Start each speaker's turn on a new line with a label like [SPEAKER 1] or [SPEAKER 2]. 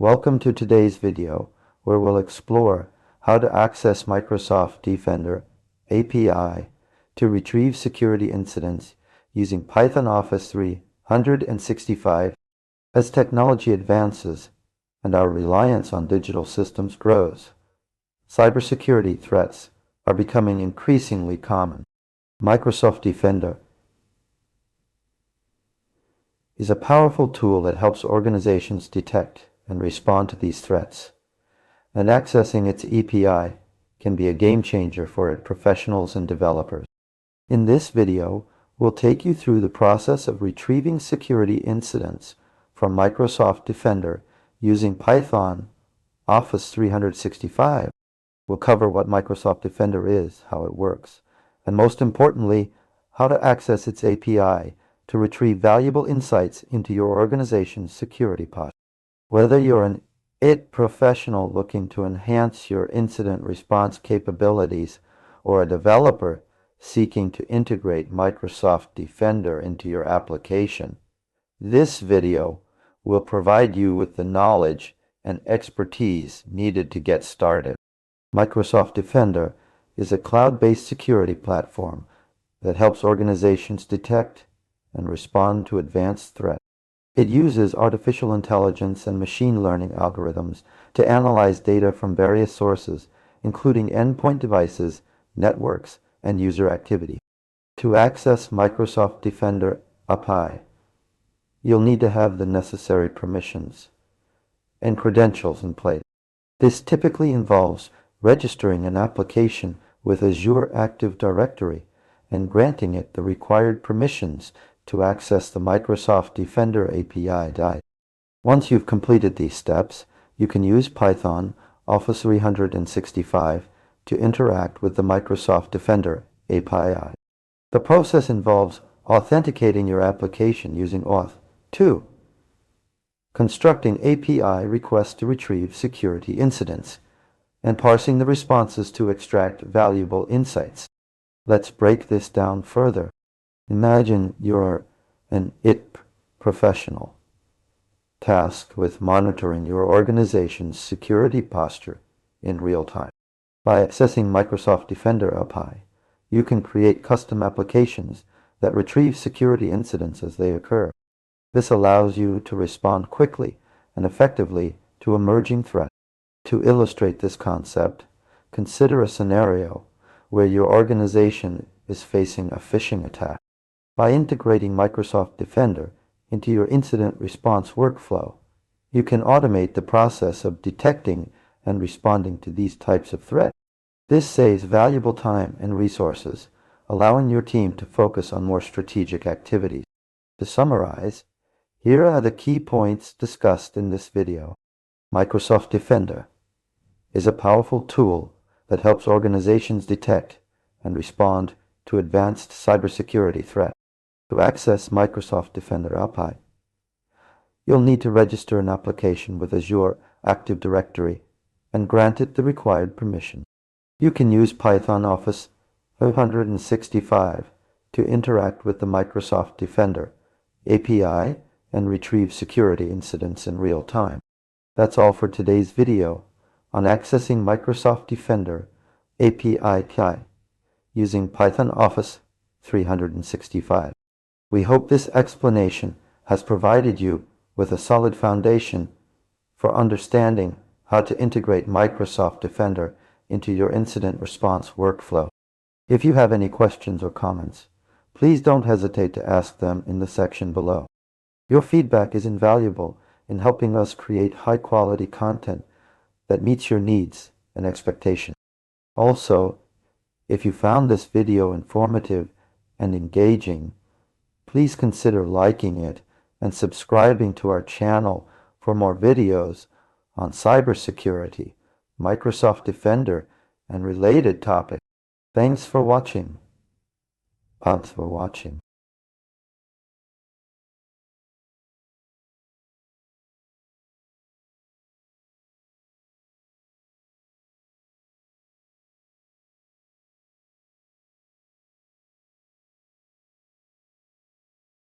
[SPEAKER 1] Welcome to today's video, where we'll explore how to access Microsoft Defender API to retrieve security incidents using Python Office 365. As technology advances and our reliance on digital systems grows, cybersecurity threats are becoming increasingly common. Microsoft Defender is a powerful tool that helps organizations detect and respond to these threats, and accessing its API can be a game changer for professionals and developers. In this video, we'll take you through the process of retrieving security incidents from Microsoft Defender using Python Office 365. We'll cover what Microsoft Defender is, how it works, and most importantly, how to access its API to retrieve valuable insights into your organization's security posture. Whether you're an IT professional looking to enhance your incident response capabilities or a developer seeking to integrate Microsoft Defender into your application, this video will provide you with the knowledge and expertise needed to get started. Microsoft Defender is a cloud-based security platform that helps organizations detect and respond to advanced threats. It uses artificial intelligence and machine learning algorithms to analyze data from various sources, including endpoint devices, networks, and user activity. To access Microsoft Defender API, you'll need to have the necessary permissions and credentials in place. This typically involves registering an application with Azure Active Directory and granting it the required permissions to access the Microsoft Defender API. Once you've completed these steps, you can use Python Office 365 to interact with the Microsoft Defender API. The process involves authenticating your application using Auth2, constructing API requests to retrieve security incidents, and parsing the responses to extract valuable insights. Let's break this down further. Imagine you're an IT professional tasked with monitoring your organization's security posture in real time. By accessing Microsoft Defender API, you can create custom applications that retrieve security incidents as they occur. This allows you to respond quickly and effectively to emerging threats. To illustrate this concept, consider a scenario where your organization is facing a phishing attack. By integrating Microsoft Defender into your incident response workflow, you can automate the process of detecting and responding to these types of threats. This saves valuable time and resources, allowing your team to focus on more strategic activities. To summarize, here are the key points discussed in this video. Microsoft Defender is a powerful tool that helps organizations detect and respond to advanced cybersecurity threats. To access Microsoft Defender API, you'll need to register an application with Azure Active Directory and grant it the required permission. You can use Python Office 365 to interact with the Microsoft Defender API and retrieve security incidents in real time. That's all for today's video on accessing Microsoft Defender API using Python Office 365. We hope this explanation has provided you with a solid foundation for understanding how to integrate Microsoft Defender into your incident response workflow. If you have any questions or comments, please don't hesitate to ask them in the section below. Your feedback is invaluable in helping us create high-quality content that meets your needs and expectations. Also, if you found this video informative and engaging, please consider liking it and subscribing to our channel for more videos on cybersecurity, Microsoft Defender, and related topics. Thanks for watching.